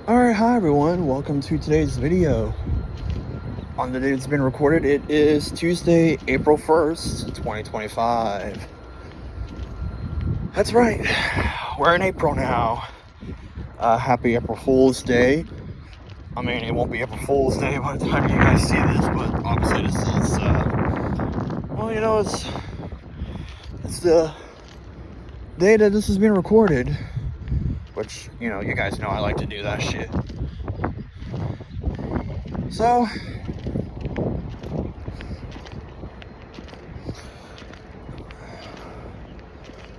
Alright, hi everyone, welcome to today's video. On the day it's been recorded, it is Tuesday, April 1st, 2025. That's right, we're in April now. Happy April Fool's Day. I mean, it won't be April Fool's Day by the time you guys see this, but obviously this is, it's the day that this is being recorded. Which, you guys know I like to do that shit. So,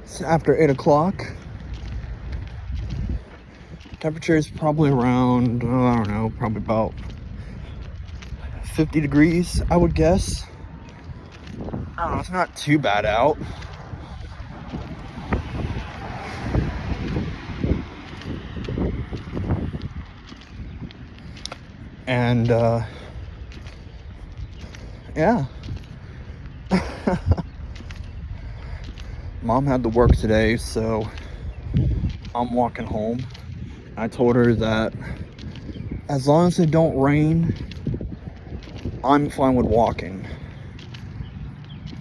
it's after 8 o'clock. Temperature is probably around, I don't know, probably about 50 degrees, I would guess. I don't know, it's not too bad out. And, yeah. Mom had to work today, so I'm walking home. I told her that as long as it don't rain, I'm fine with walking.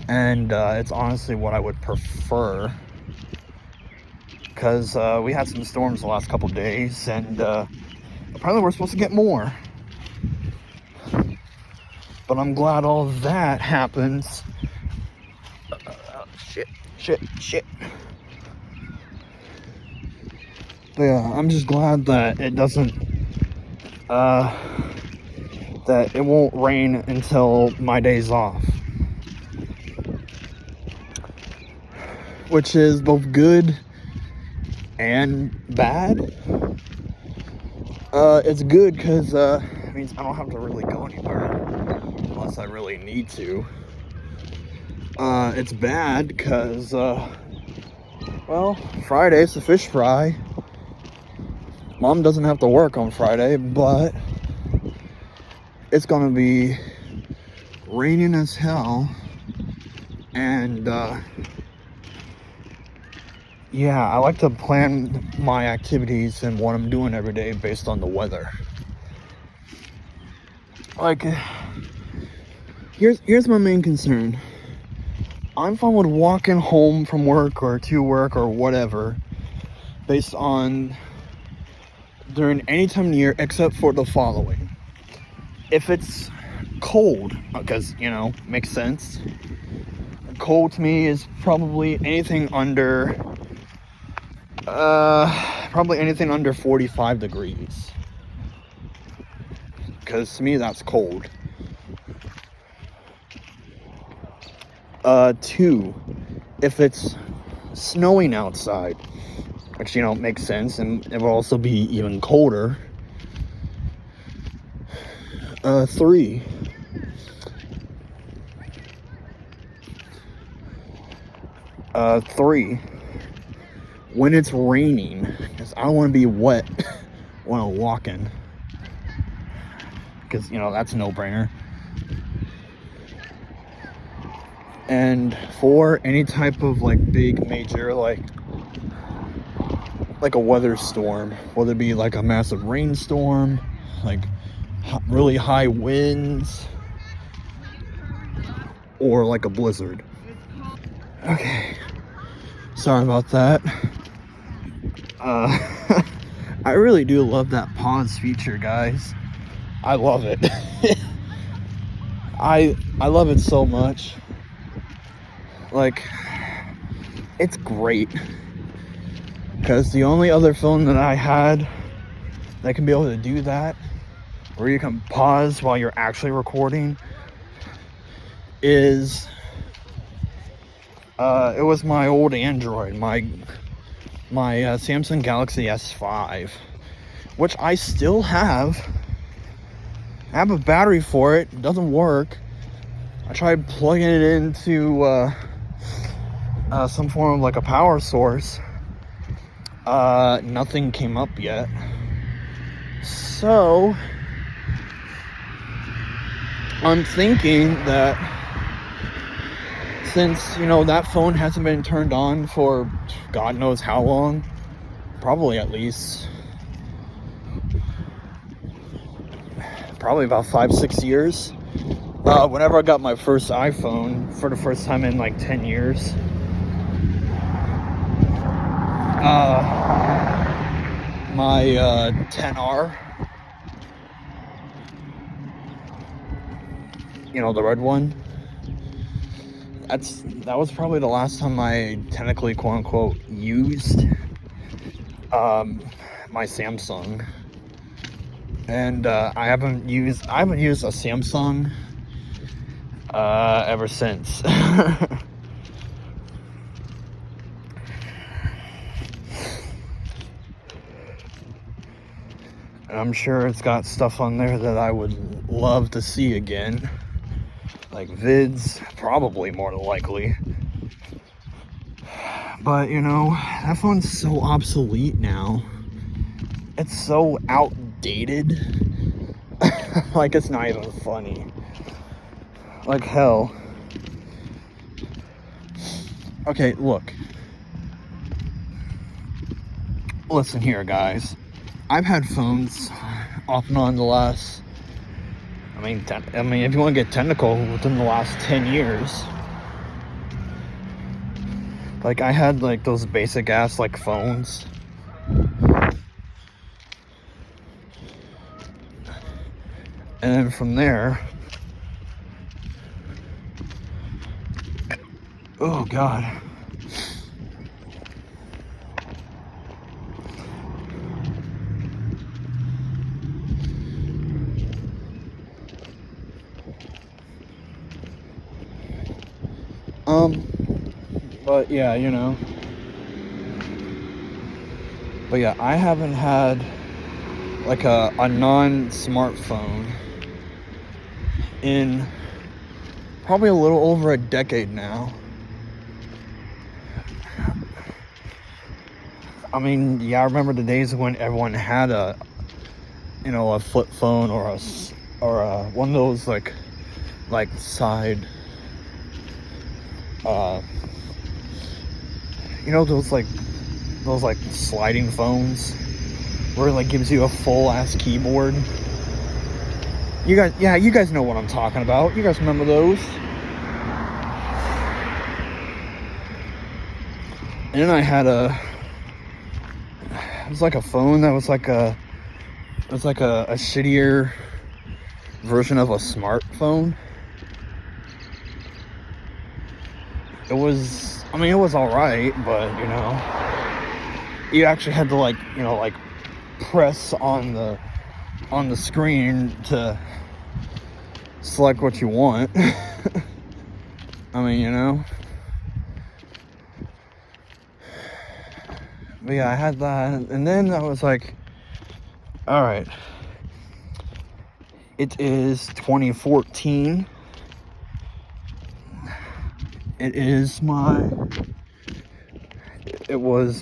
And it's honestly what I would prefer. Because we had some storms the last couple days, and apparently we're supposed to get more. But I'm glad all that happens. Shit. But yeah, I'm just glad that it doesn't, that it won't rain until my day's off. Which is both good and bad. It's good because it means I don't have to really go anywhere unless I really need to. It's bad because, well, Friday's the fish fry. Mom doesn't have to work on Friday, but it's gonna be raining as hell. And, yeah, I like to plan my activities and what I'm doing every day based on the weather. Like, here's my main concern. I'm fine with walking home from work or to work or whatever based on during any time of the year except for the following. If it's cold, because, makes sense. Cold to me is probably anything under 45 degrees. Because to me that's cold. 2, if it's snowing outside, which, makes sense, and it will also be even colder. 3, when it's raining, because I don't want to be wet when I'm walking, because, that's a no-brainer. And 4, any type of big major like a weather storm, whether it be like a massive rainstorm, really high winds, or like a blizzard. Okay, sorry about that. I really do love that pause feature, guys. I love it. I love it so much. It's great. Because the only other phone that I had that can be able to do that, where you can pause while you're actually recording, is it was my old Android, my Samsung Galaxy S5, which I still have. I have a battery for it. It doesn't work. I tried plugging it into some form of a power source. Nothing came up yet. So I'm thinking that since, that phone hasn't been turned on for God knows how long, probably at least probably about 5-6 years. Whenever I got my first iPhone for the first time in like 10 years, my 10R, the red one, that was probably the last time I technically quote unquote used my Samsung. And I haven't used a Samsung ever since. And I'm sure it's got stuff on there that I would love to see again, like vids, probably more than likely. But that phone's so obsolete now. It's so outdated. Like, it's not even funny. Like, hell. Okay, look. Listen here, guys. I've had phones off and on the last, if you want to get technical, within the last 10 years. Like, I had, like, those basic ass, like, phones. And then from there, oh God. But yeah, but yeah, I haven't had like a non-smartphone in probably a little over a decade now. I remember the days when everyone had a flip phone or a one of those like side those like sliding phones where it like gives you a full ass keyboard. You guys know what I'm talking about. You guys remember those? And then I had it was like a phone that was like a shittier version of a smartphone. It was alright, but you actually had to like press on the screen to select what you want. But yeah, I had that, and then I was like, all right, it is 2014. It was my it was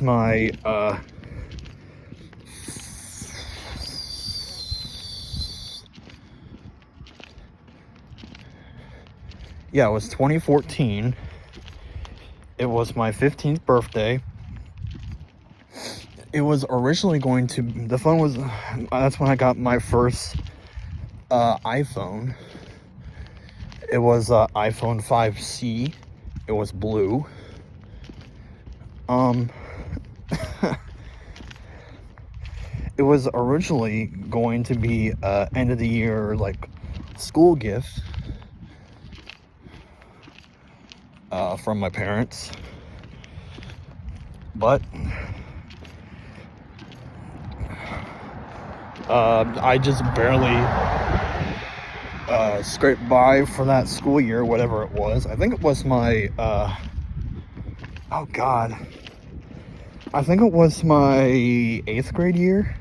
2014. It was my 15th birthday. It was originally that's when I got my first iPhone. It was iPhone 5C. It was blue. It was originally going to be end of the year like school gift from my parents, but I just barely scraped by for that school year, whatever it was. I think it was my I think it was my 8th grade year,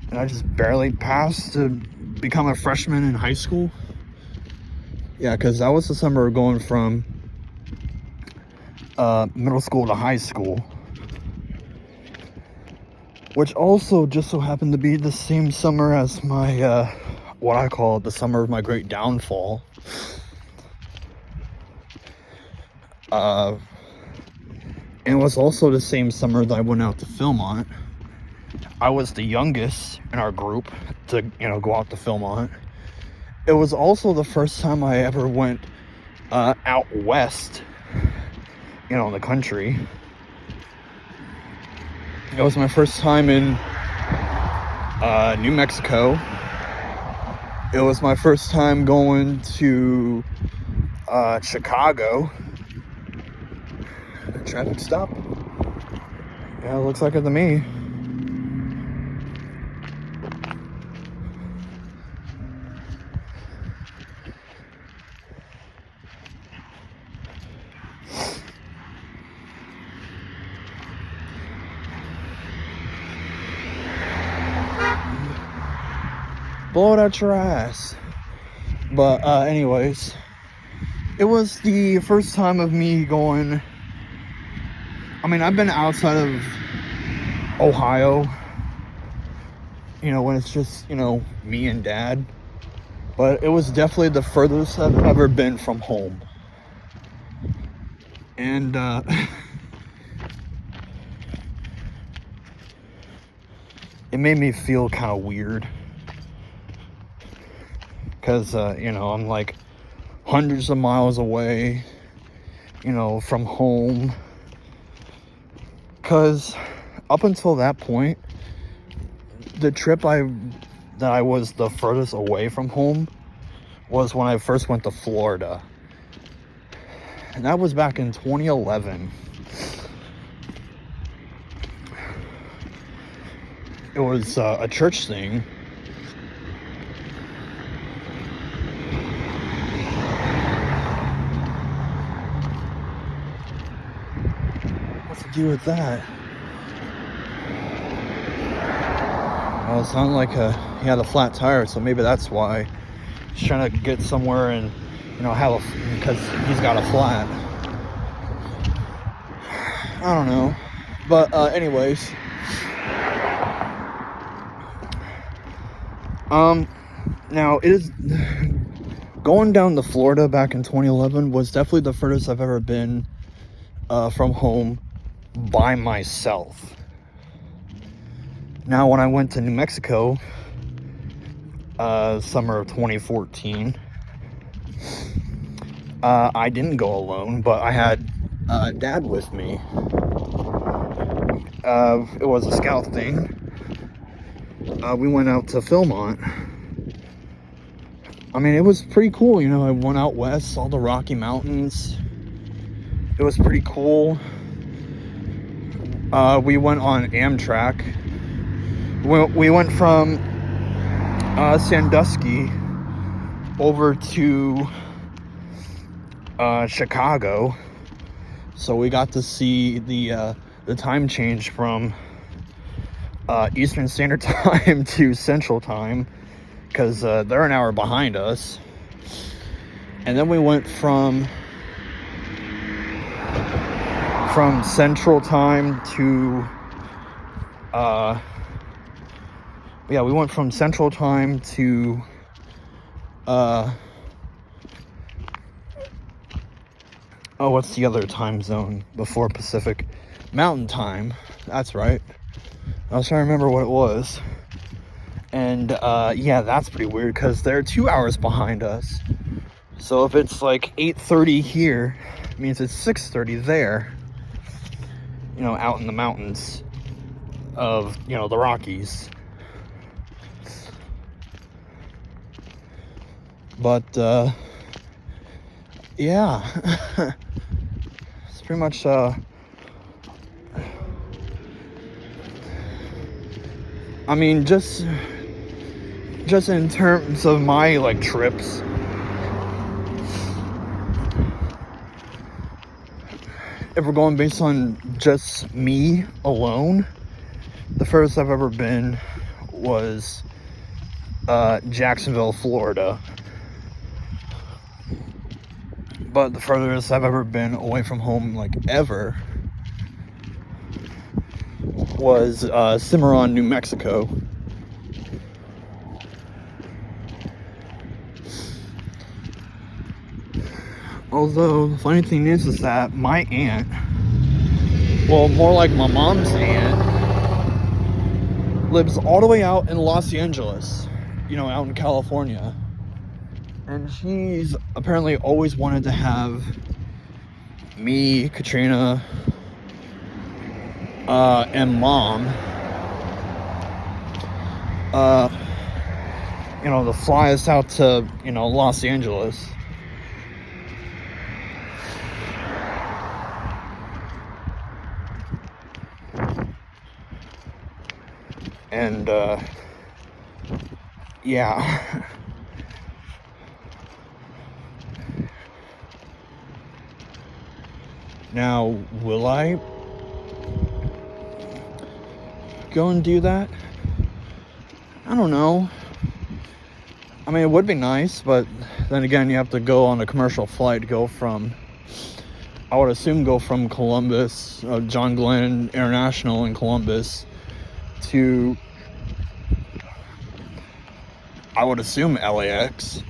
and I just barely passed to become a freshman in high school. Yeah, because that was the summer going from middle school to high school, which also just so happened to be the same summer as my what I call the summer of my great downfall. And it was also the same summer that I went out to Philmont. I was the youngest in our group to go out to Philmont, it was also the first time I ever went out west, in the country. It was my first time in New Mexico. It was my first time going to Chicago. Traffic stop. Yeah, it looks like it to me. Blow it out your ass. But anyways, it was the first time of me going. I mean, I've been outside of Ohio, when it's just, me and Dad. But it was definitely the furthest I've ever been from home. And it made me feel kind of weird. Because, I'm like hundreds of miles away, from home. Because up until that point, the trip that I was the furthest away from home was when I first went to Florida. And that was back in 2011. It was a church thing. What's the deal with that? Well, it sounded like he had a flat tire, so maybe that's why he's trying to get somewhere and because he's got a flat. I don't know, but anyways, now it is going down to Florida back in 2011 was definitely the furthest I've ever been from home by myself. Now, when I went to New Mexico, summer of 2014, I didn't go alone, but I had Dad with me. It was a scout thing. We went out to Philmont. I mean, it was pretty cool, I went out west, saw the Rocky Mountains. It was pretty cool. We went on Amtrak. We went from Sandusky over to Chicago, so we got to see the time change from Eastern Standard Time to Central Time, because they're an hour behind us. And then we went from Central Time to we went from Central Time to what's the other time zone before Pacific? Mountain Time. That's right. I was trying to remember what it was. And that's pretty weird because they're 2 hours behind us. So if it's like 8:30 here, it means it's 6:30 there. Out in the mountains of, the Rockies. But, it's pretty much, I mean, just in terms of my, trips, if we're going based on just me alone, the furthest I've ever been was Jacksonville, Florida. But the furthest I've ever been away from home, ever, was Cimarron, New Mexico. Although, the funny thing is that my aunt, well, more like my mom's aunt, lives all the way out in Los Angeles, out in California. And she's apparently always wanted to have me, Katrina, and Mom, to fly us out to, Los Angeles. And, yeah. Now, will I go and do that? I don't know. I mean, it would be nice, but then again, you have to go on a commercial flight, I would assume go from Columbus, John Glenn International in Columbus, to, I would assume, LAX.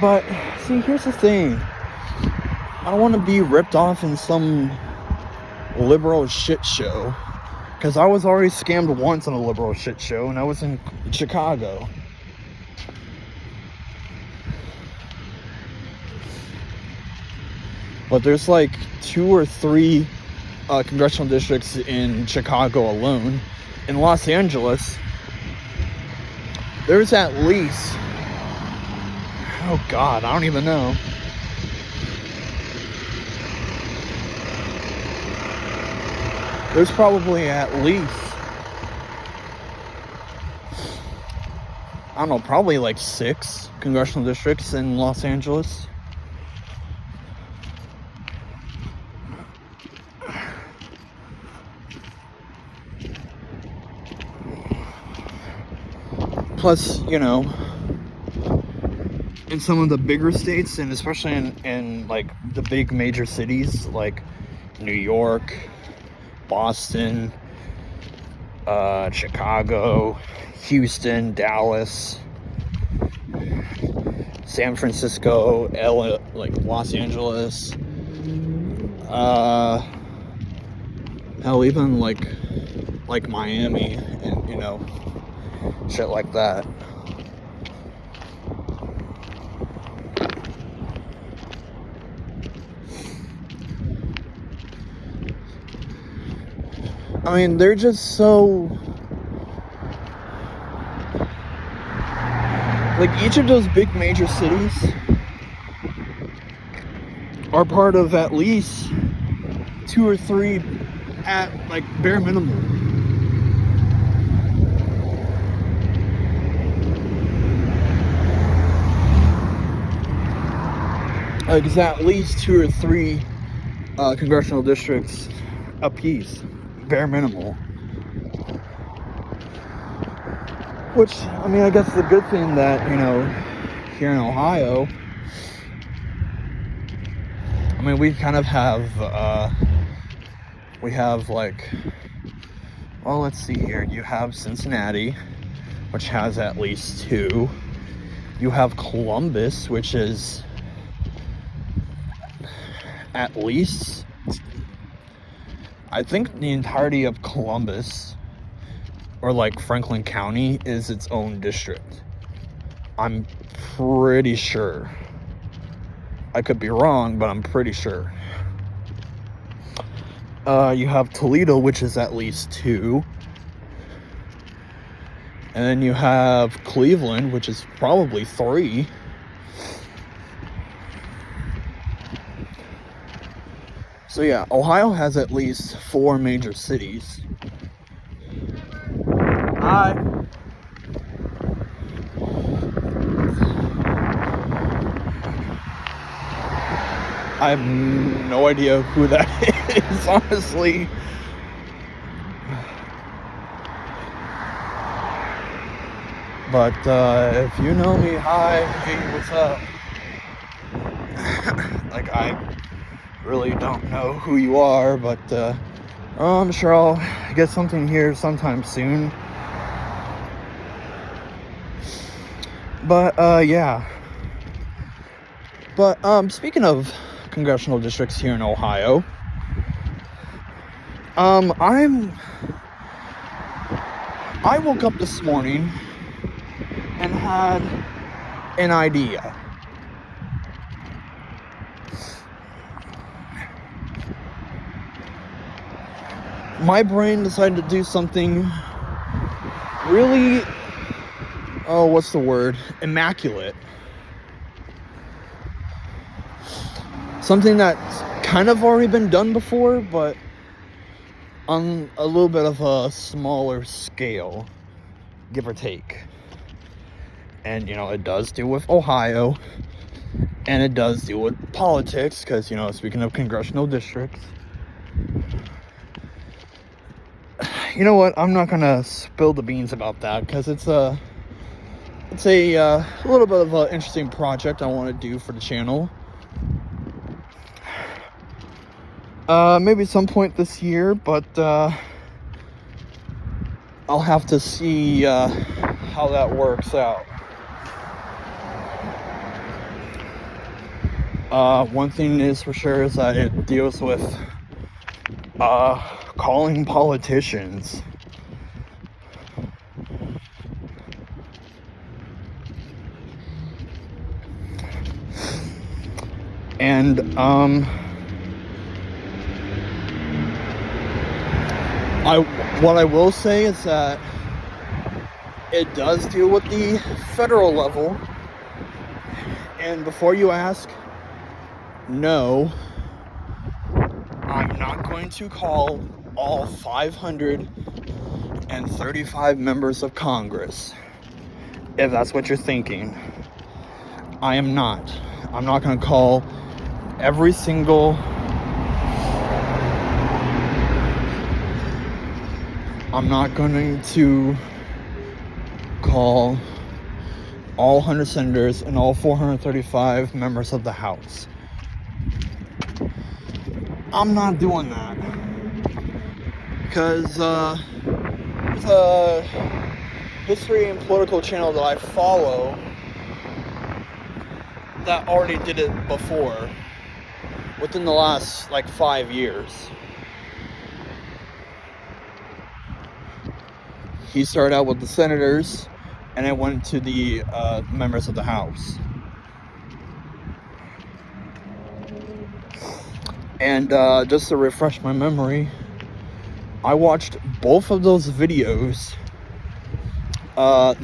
But, see, here's the thing. I don't want to be ripped off in some liberal shit show. Because I was already scammed once on a liberal shit show, and I was in Chicago. But there's like 2 or 3 congressional districts in Chicago alone. In Los Angeles, there's at least, oh God, I don't even know. There's probably at least, I don't know, probably like 6 congressional districts in Los Angeles. Plus, in some of the bigger states, and especially in like the big major cities like New York, Boston, Chicago, Houston, Dallas, San Francisco, Los Angeles, hell, even like Miami, and shit like that. I mean, they're just so, like, each of those big major cities are part of at least 2 or 3 at, like, bare minimum. Like, it's at least 2 or 3 congressional districts apiece, bare minimal. Which, I mean, I guess the good thing that, here in Ohio, I mean, we kind of have, we have, like, well, let's see here. You have Cincinnati, which has at least 2. You have Columbus, which is at least, I think the entirety of Columbus, or like Franklin County, is its own district. I'm pretty sure. I could be wrong, but I'm pretty sure. You have Toledo, which is at least 2. And then you have Cleveland, which is probably 3. So yeah, Ohio has at least 4 major cities. Hi. I have no idea who that is, honestly. But if you know me, hi, hey, what's up? Like, I really don't know who you are, but I'm sure I'll get something here sometime soon. But yeah. But speaking of congressional districts here in Ohio, I woke up this morning and had an idea. My brain decided to do something really, what's the word? Immaculate. Something that's kind of already been done before, but on a little bit of a smaller scale, give or take. And, it does deal with Ohio, and it does deal with politics, because, speaking of congressional districts, you know what, I'm not gonna spill the beans about that, because it's a little bit of an interesting project I want to do for the channel. Maybe some point this year, but I'll have to see how that works out. One thing is for sure is that it deals with calling politicians. And what I will say is that it does deal with the federal level. And before you ask, no, I'm not going to call all 535 members of Congress, if that's what you're thinking. I am not. I'm not going to call every single... I'm not going to call all 100 senators and all 435 members of the House. I'm not doing that. Because there's a history and political channel that I follow that already did it before, within the last 5 years. He started out with the senators, and it went to the members of the House. And just to refresh my memory, I watched both of those videos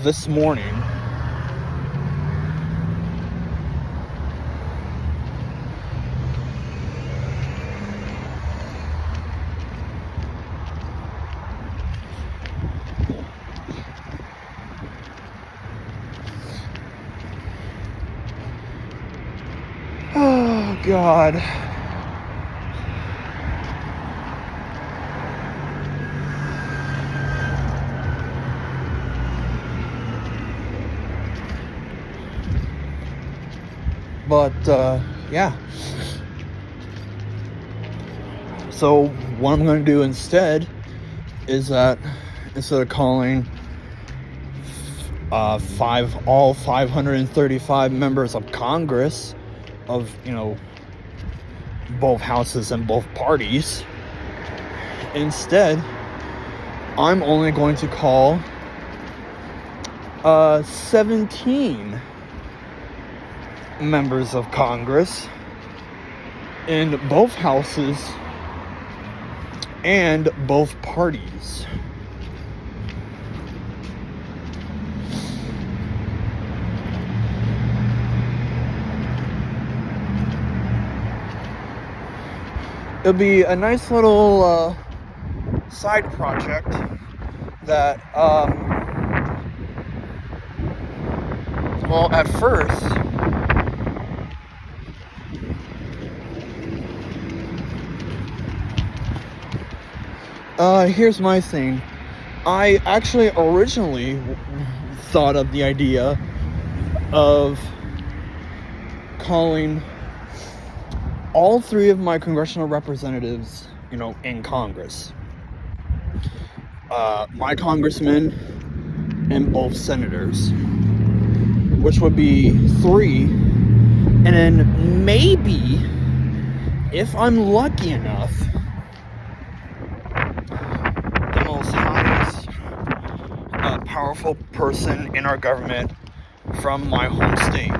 this morning. Oh, God. But, yeah. So, what I'm going to do instead is that instead of calling all 535 members of Congress of, both houses and both parties, instead, I'm only going to call 17 members of Congress in both houses and both parties. It'll be a nice little side project that, well, at first, here's my thing. I actually originally thought of the idea of calling all 3 of my congressional representatives, in Congress. My congressmen and both senators, which would be 3. And then maybe, if I'm lucky enough, powerful person in our government from my home state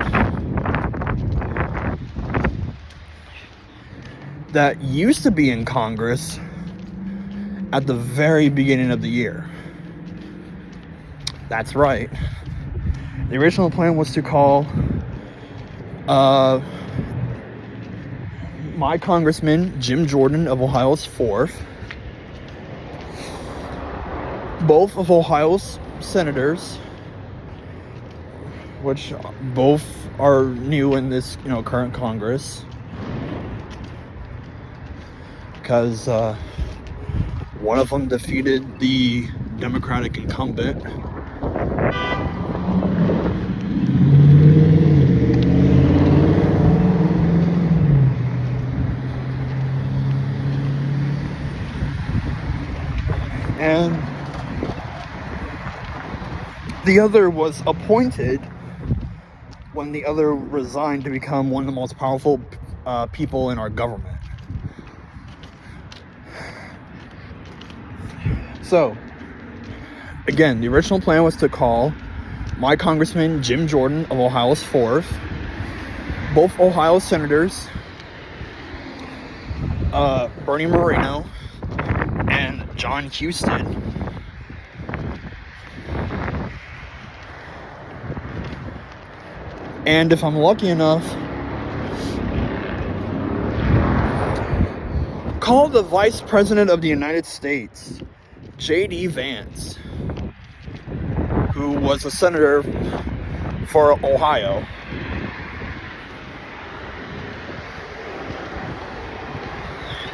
that used to be in Congress at the very beginning of the year. That's right. The original plan was to call my congressman, Jim Jordan of Ohio's 4th, both of Ohio's senators, which both are new in this, current Congress, because one of them defeated the Democratic incumbent. And the other was appointed when the other resigned to become one of the most powerful people in our government. So, again, the original plan was to call my congressman, Jim Jordan of Ohio's 4th, both Ohio senators, Bernie Moreno and John Huston, and if I'm lucky enough, call the Vice President of the United States, J.D. Vance, who was a senator for Ohio.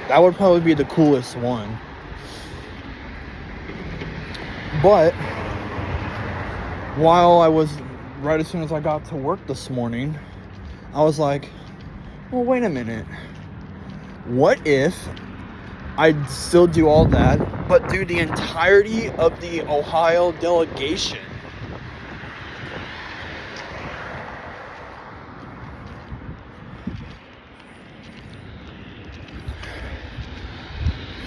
That would probably be the coolest one. But right as soon as I got to work this morning, I was like, well, wait a minute. What if I'd still do all that, but do the entirety of the Ohio delegation?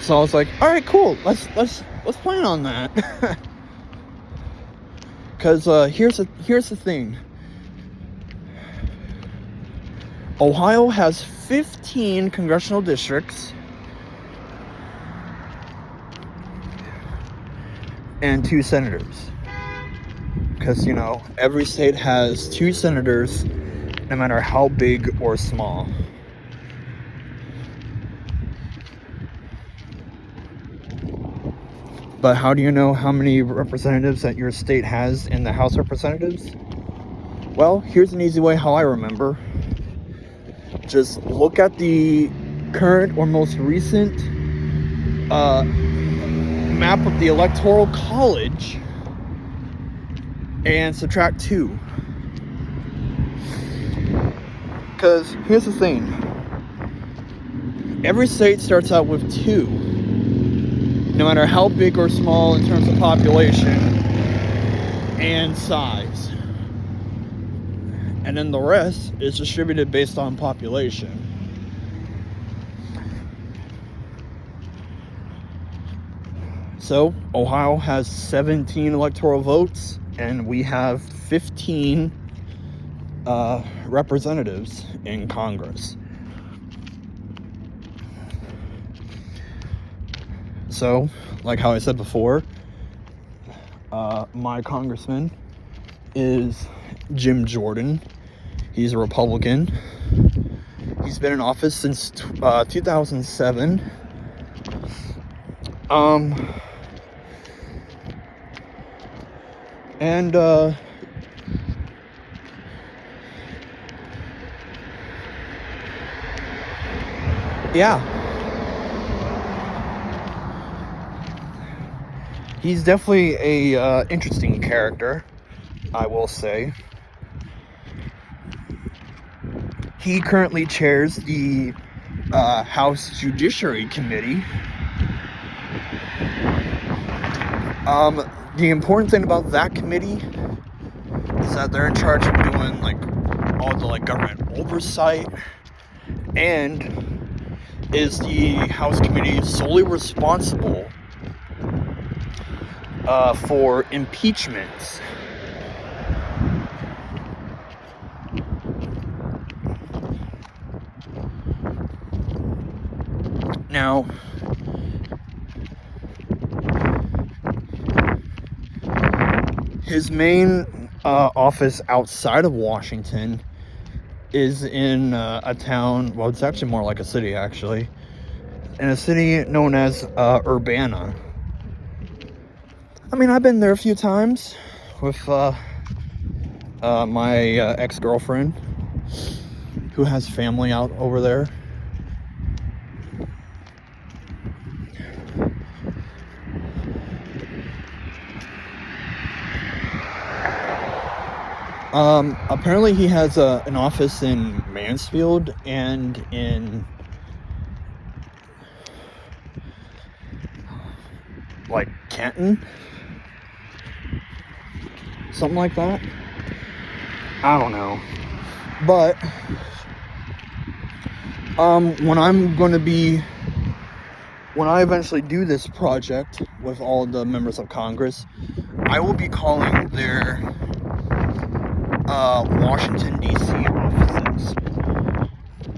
So I was like, all right, cool. Let's plan on that. Because here's the thing. Ohio has 15 congressional districts and 2 senators. Because, every state has 2 senators, no matter how big or small. But how do you know how many representatives that your state has in the House of Representatives? Well, here's an easy way how I remember. Just look at the current or most recent map of the Electoral College and subtract 2. Because here's the thing. Every state starts out with 2. No matter how big or small in terms of population and size. And then the rest is distributed based on population. So, Ohio has 17 electoral votes, and we have 15 representatives in Congress. So, like how I said before, my congressman is Jim Jordan. He's a Republican. He's been in office since 2007. Yeah. He's definitely a interesting character, I will say. He currently chairs the House Judiciary Committee. The important thing about that committee is that they're in charge of doing all the government oversight, and is the House committee solely responsible for impeachments. Now, his main office outside of Washington is in a town, well, it's actually more like a city, actually, in a city known as Urbana. I mean, I've been there a few times with my ex-girlfriend, who has family out over there. Apparently he has an office in Mansfield and in, like, Canton, something like that. I don't know. But when I eventually do this project with all the members of Congress, I will be calling their Washington, D.C. offices.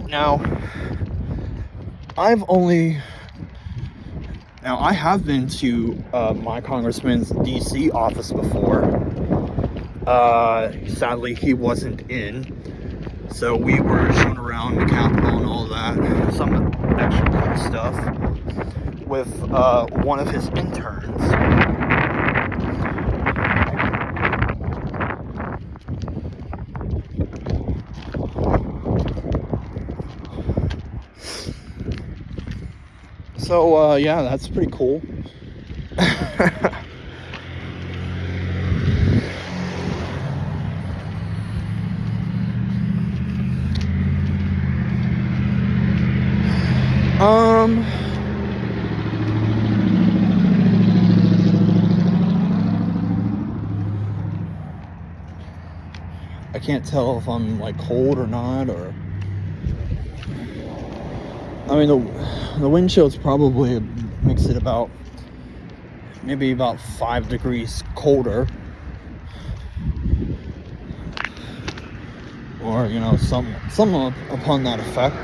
Now, I have been to my congressman's D.C. office before. Sadly, he wasn't in, so we were shown around the Capitol and all that, some extra cool stuff, with one of his interns. So, yeah, that's pretty cool. I can't tell if I'm, like, cold or not, or... I mean, the wind chill's probably makes it maybe about 5 degrees colder. Or, you know, some upon that effect.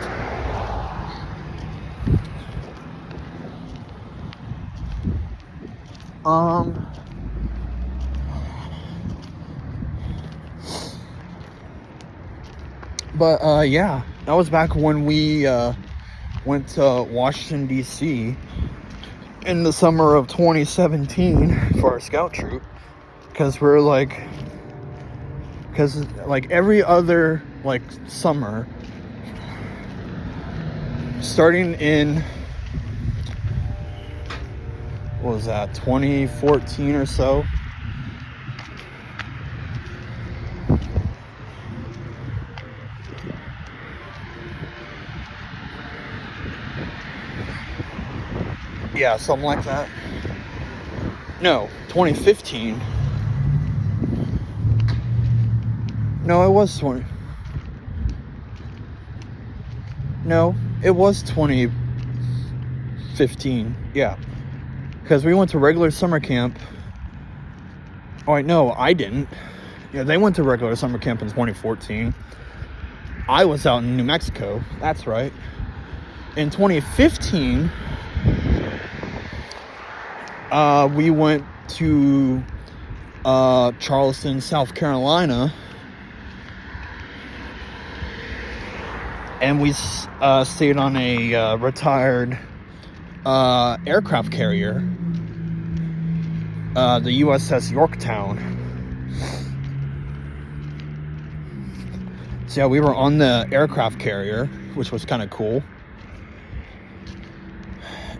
But, yeah, that was back when we, went to Washington, D.C. in the summer of 2017 for our scout troop. Because every other, like, summer, starting in, what was that, 2014 or so, yeah, something like that. No, 2015. No, it was 20. No, it was 2015. Yeah. Because we went to regular summer camp. Oh, wait, no, I didn't. Yeah, they went to regular summer camp in 2014. I was out in New Mexico. That's right. In 2015, we went to Charleston, South Carolina. And we stayed on a retired aircraft carrier, the USS Yorktown. So yeah, we were on the aircraft carrier, which was kind of cool.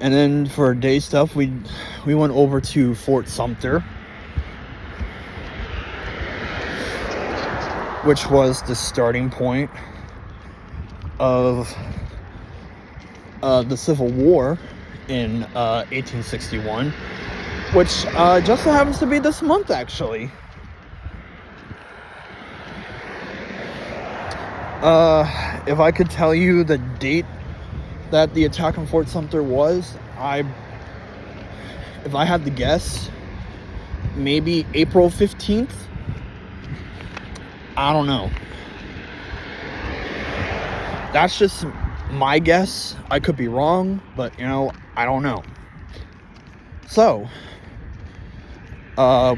And then for day stuff, we went over to Fort Sumter, which was the starting point of the Civil War in 1861, which just so happens to be this month, actually. If I could tell you the date that the attack on Fort Sumter was, if I had to guess, maybe April 15th. I don't know. That's just my guess. I could be wrong, but I don't know. So,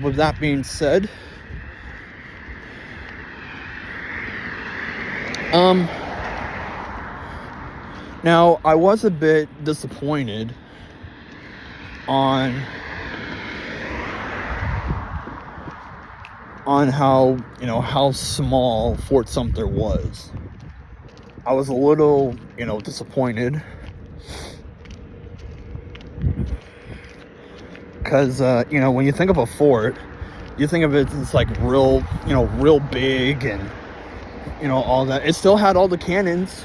with that being said, now I was a bit disappointed on how how small Fort Sumter was. I was a little disappointed because when you think of a fort, you think of it as like real big and all that. It still had all the cannons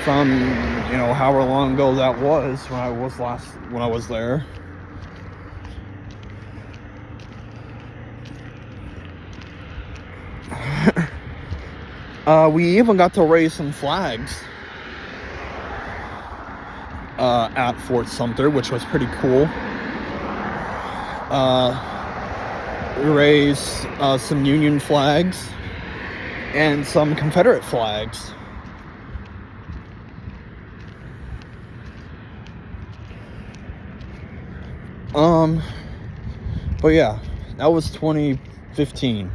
from however long ago that was when I was there. We even got to raise some flags at Fort Sumter, which was pretty cool. We raised some Union flags and some Confederate flags. But yeah, that was 2015.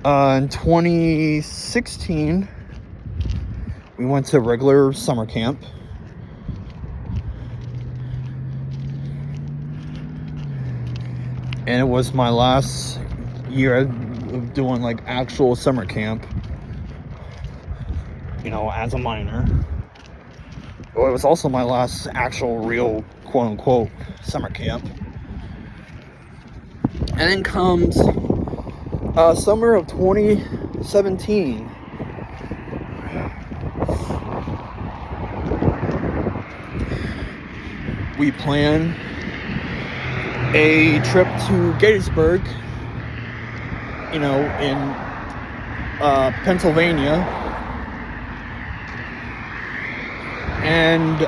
In 2016, we went to regular summer camp. And it was my last year of doing like actual summer camp, as a minor. It was also my last actual real quote unquote summer camp. And then comes summer of 2017. We plan a trip to Gettysburg, in Pennsylvania, and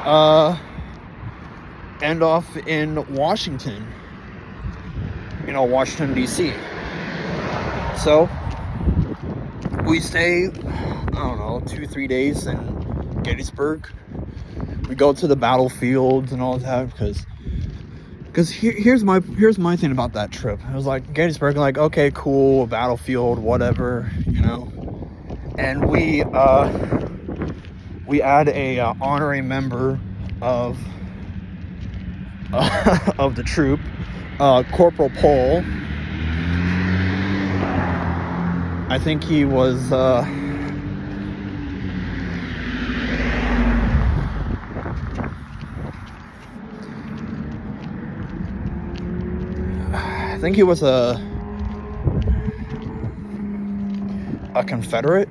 end off in Washington, Washington, D.C. So we stay, 2-3 days in Gettysburg. We go to the battlefields and all that because here's my thing about that trip. It was like Gettysburg, like, okay, cool, a battlefield, whatever, and we add a honorary member of of the troop, Corporal Pohl. I think he was a Confederate.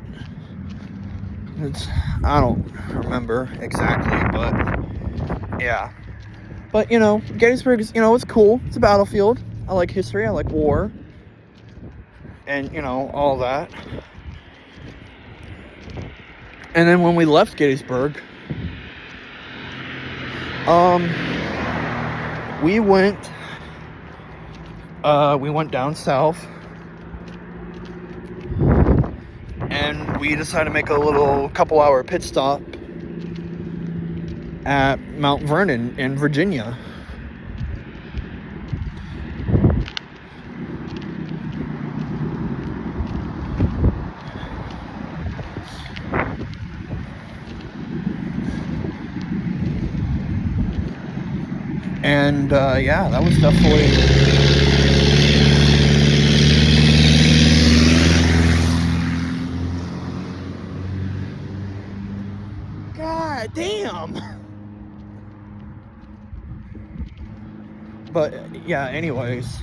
I don't remember exactly, but yeah. But Gettysburg is, it's cool. It's a battlefield. I like history. I like war, and all that. And then when we left Gettysburg, we went down south, and we decided to make a little couple-hour pit stop at Mount Vernon in Virginia. And yeah, that was definitely God damn. But yeah, anyways,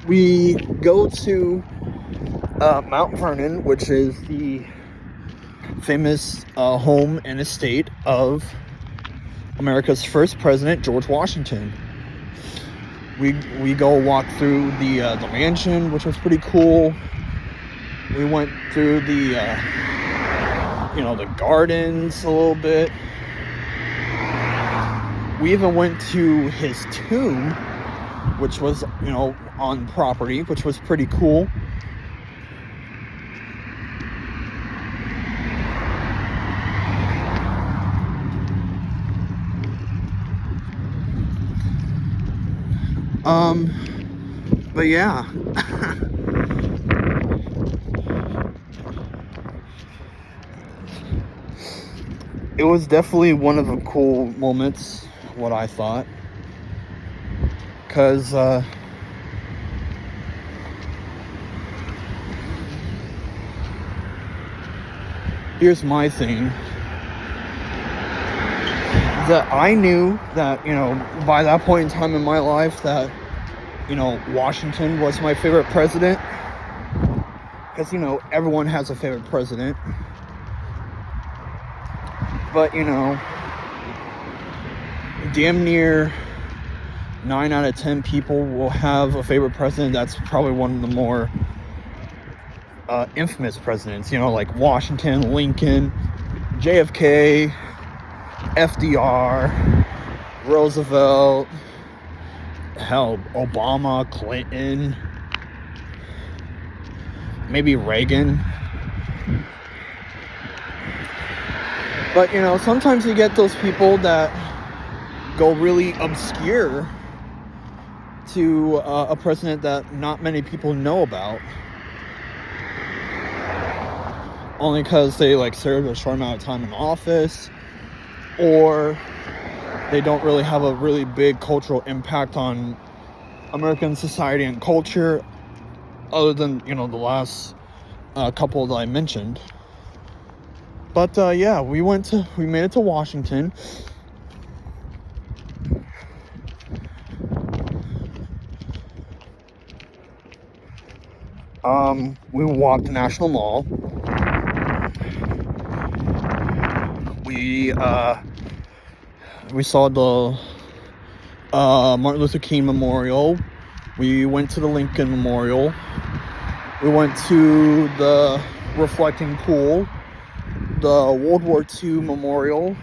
we go to Mount Vernon, which is the famous home and estate of America's first president, George Washington. We go walk through the mansion, which was pretty cool. We went through the the gardens a little bit. We even went to his tomb, which was, on property, which was pretty cool. But yeah. It was definitely one of the cool moments, what I thought. Because, here's my thing. That I knew that, by that point in time in my life that, Washington was my favorite president. Because, everyone has a favorite president. But, damn near 9 out of 10 people will have a favorite president. That's probably one of the more infamous presidents, like Washington, Lincoln, JFK, FDR, Roosevelt, hell, Obama, Clinton, maybe Reagan. But, sometimes you get those people that go really obscure to a president that not many people know about. Only because they, served a short amount of time in office, or they don't really have a really big cultural impact on American society and culture, other than, the last couple that I mentioned. But, yeah, we made it to Washington. We walked the National Mall. We saw the Martin Luther King Memorial. We went to the Lincoln Memorial. We went to the reflecting pool, the World War II Memorial.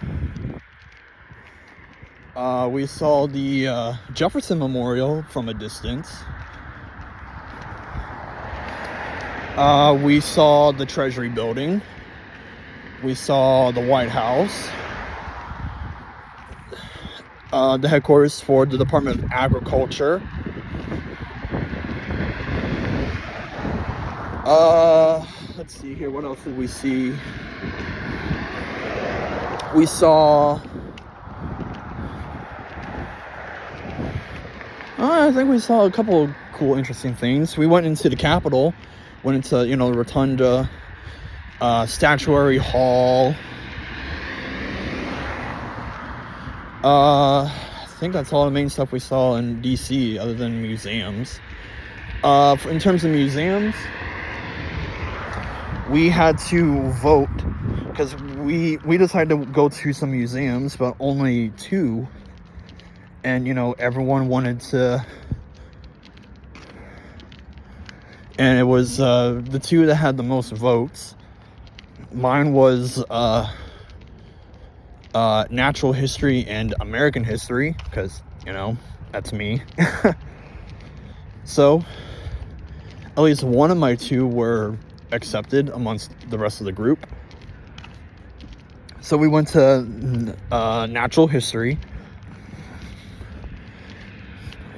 We saw the Jefferson Memorial from a distance. We saw the Treasury Building. We saw the White House. The headquarters for the Department of Agriculture. Let's see here. What else did we see? We saw... I think we saw a couple of cool, interesting things. We went into the Capitol. Went into, the Rotunda, Statuary Hall. I think that's all the main stuff we saw in DC, other than museums. In terms of museums, we had to vote, because we decided to go to some museums, but only 2. And, everyone wanted to... And it was the 2 that had the most votes. Mine was natural history and American history, because, that's me. So, at least one of my 2 were accepted amongst the rest of the group. So we went to natural history,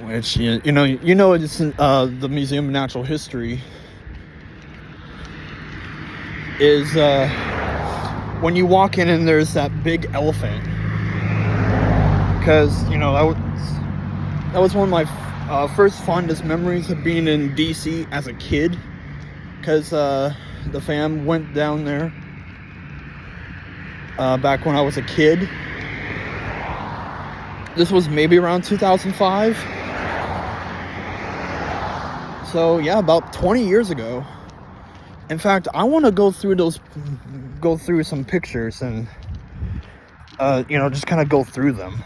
which, it's the Museum of Natural History is when you walk in and there's that big elephant, because that was one of my first fondest memories of being in DC as a kid, because the fam went down there back when I was a kid. This was maybe around 2005. So yeah, about 20 years ago. In fact, I want to go through some pictures and just kind of go through them,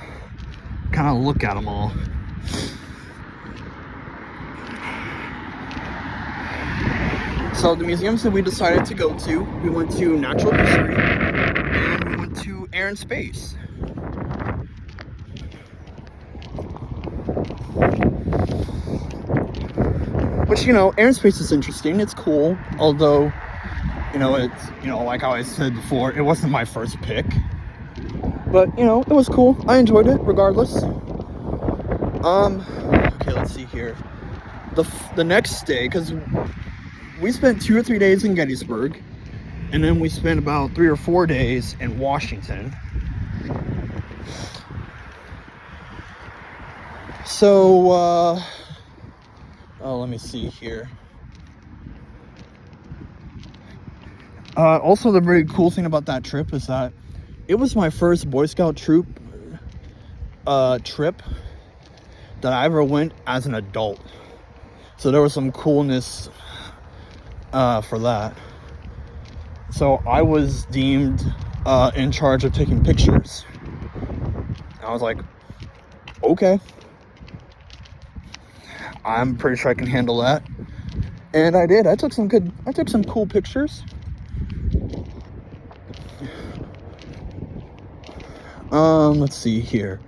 kind of look at them all. So the museums that we decided to go to, we went to Natural History and we went to Air and Space. Which, you know, Air and Space is interesting. It's cool, although, you know, it's, you know, like how I said before, it wasn't my first pick. But, you know, it was cool. I enjoyed it regardless. Okay, let's see here. The next day, because we spent 2 or 3 days in Gettysburg, and then we spent about 3 or 4 days in Washington. So, let me see here. Also, the very cool thing about that trip is that it was my first Boy Scout troop trip that I ever went as an adult. So there was some coolness for that. So I was deemed in charge of taking pictures. I was like, okay, I'm pretty sure I can handle that. And I did. I took some cool pictures. Let's see here.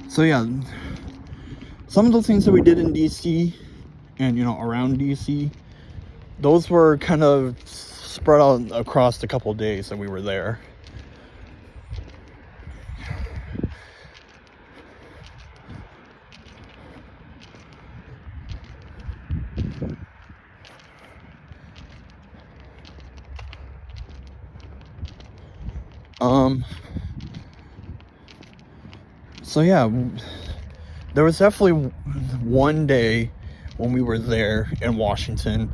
So yeah, some of the things that we did in DC and, you know, around DC, those were kind of spread out across the couple of days that we were there. So yeah, there was definitely one day when we were there in Washington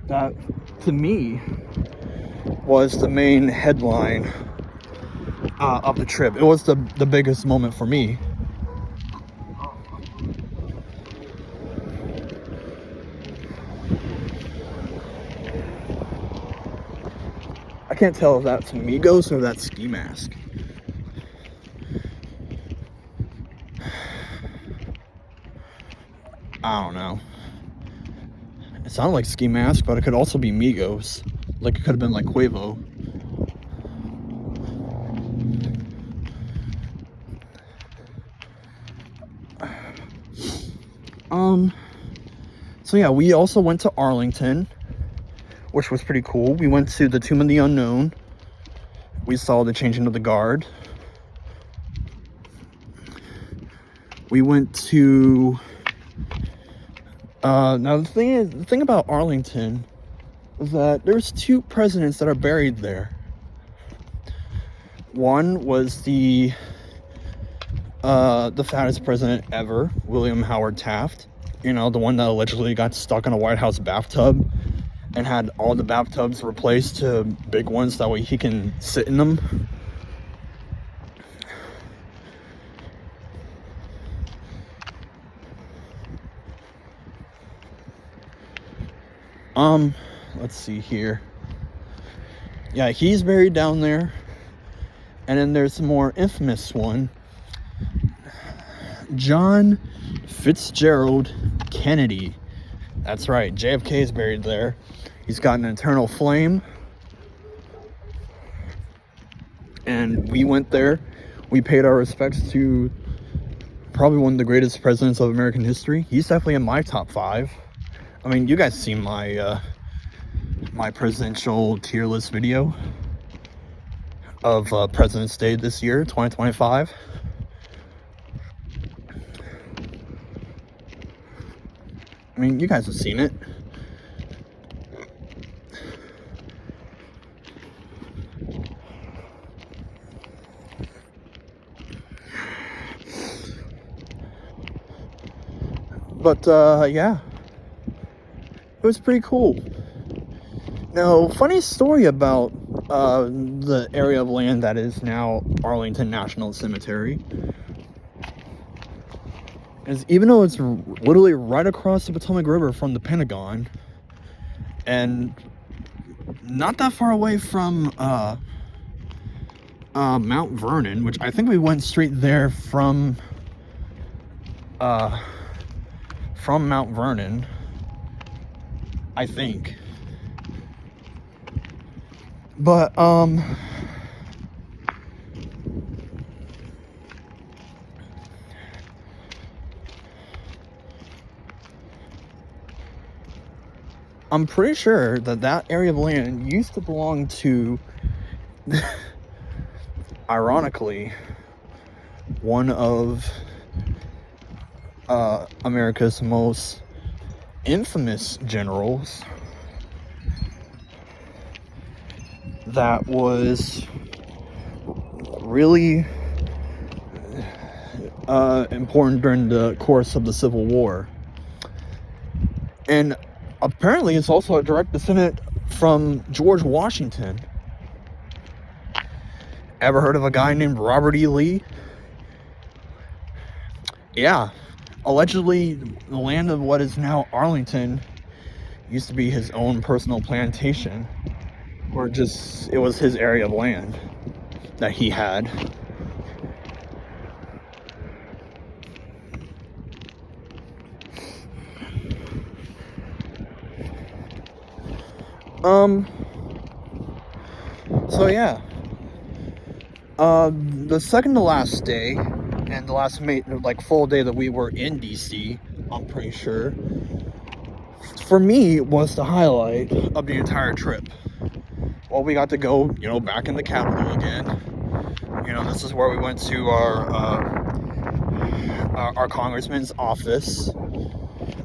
that, to me, was the main headline of the trip. It was the biggest moment for me. I can't tell if that's Migos or that's Ski Mask. I don't know. It sounded like Ski Mask, but it could also be Migos. Like, it could have been like Quavo. So yeah, we also went to Arlington, which was pretty cool. We went to the Tomb of the Unknown. We saw the changing of the guard. We went to now the thing about Arlington is that there's 2 presidents that are buried there. One was the fattest president ever, William Howard Taft. You know, the one that allegedly got stuck in a White House bathtub and had all the bathtubs replaced to big ones, that way he can sit in them. Let's see here. Yeah, he's buried down there. And then there's a more infamous one. John Fitzgerald Kennedy. That's right, JFK is buried there. He's got an eternal flame. And we went there. We paid our respects to probably one of the greatest presidents of American history. He's definitely in my top 5. I mean, you guys seen my my presidential tier list video of President's Day this year, 2025. I mean, you guys have seen it. But yeah, it was pretty cool. Now, funny story about the area of land that is now Arlington National Cemetery is, even though it's literally right across the Potomac River from the Pentagon and not that far away from Mount Vernon, which I think we went straight there from from Mount Vernon, I think. But I'm pretty sure that that area of land used to belong to, ironically, one of America's most infamous generals that was really important during the course of the Civil War. And apparently it's also a direct descendant from George Washington. Ever heard of a guy named Robert E. Lee? Yeah. Allegedly, the land of what is now Arlington used to be his own personal plantation. Or just, it was his area of land that he had. So yeah. The second to last day, and the last full day that we were in DC, I'm pretty sure, for me, was the highlight of the entire trip. Well, we got to go, back in the Capitol again. This is where we went to our congressman's office,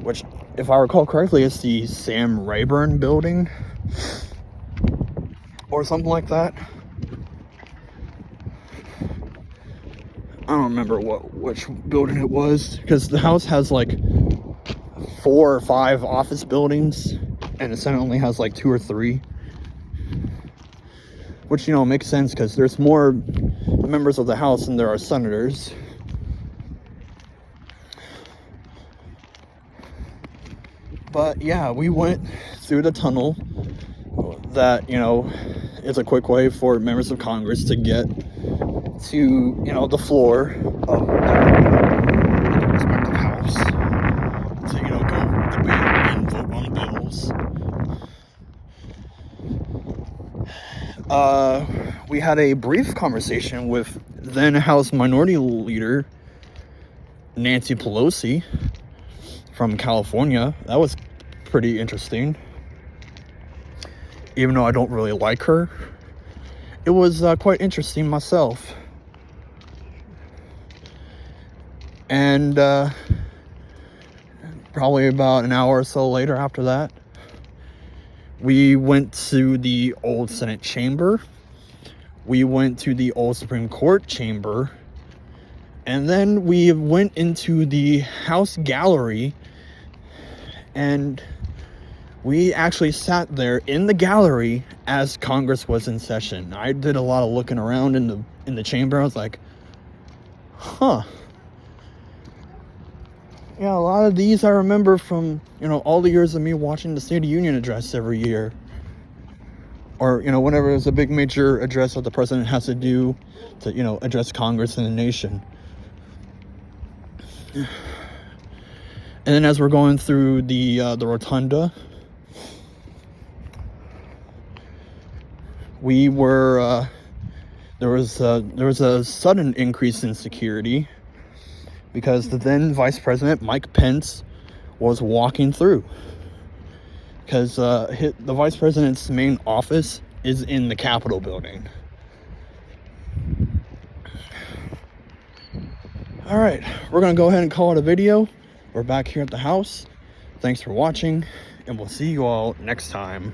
which, if I recall correctly, is the Sam Rayburn building, or something like that. I don't remember which building it was, because the house has like 4 or 5 office buildings, and the Senate only has like 2 or 3. Which, makes sense, because there's more members of the House than there are senators. But yeah, we went through the tunnel that, is a quick way for members of Congress to get to, the floor of their respective house to, go debate and vote on bills. We had a brief conversation with then House Minority Leader Nancy Pelosi from California. That was pretty interesting. Even though I don't really like her, it was quite interesting myself. And probably about an hour or so later after that, we went to the old Senate chamber. We went to the old Supreme Court chamber. And then we went into the House gallery. And we actually sat there in the gallery as Congress was in session. I did a lot of looking around in the chamber. I was like, huh. Yeah, a lot of these I remember from, all the years of me watching the State of the Union address every year. Or, whenever there's a big major address that the president has to do to, address Congress and the nation. And then as we're going through the rotunda, we were, there was a sudden increase in security, because the then Vice President, Mike Pence, was walking through. Because the Vice President's main office is in the Capitol building. Alright, we're going to go ahead and call it a video. We're back here at the house. Thanks for watching, and we'll see you all next time.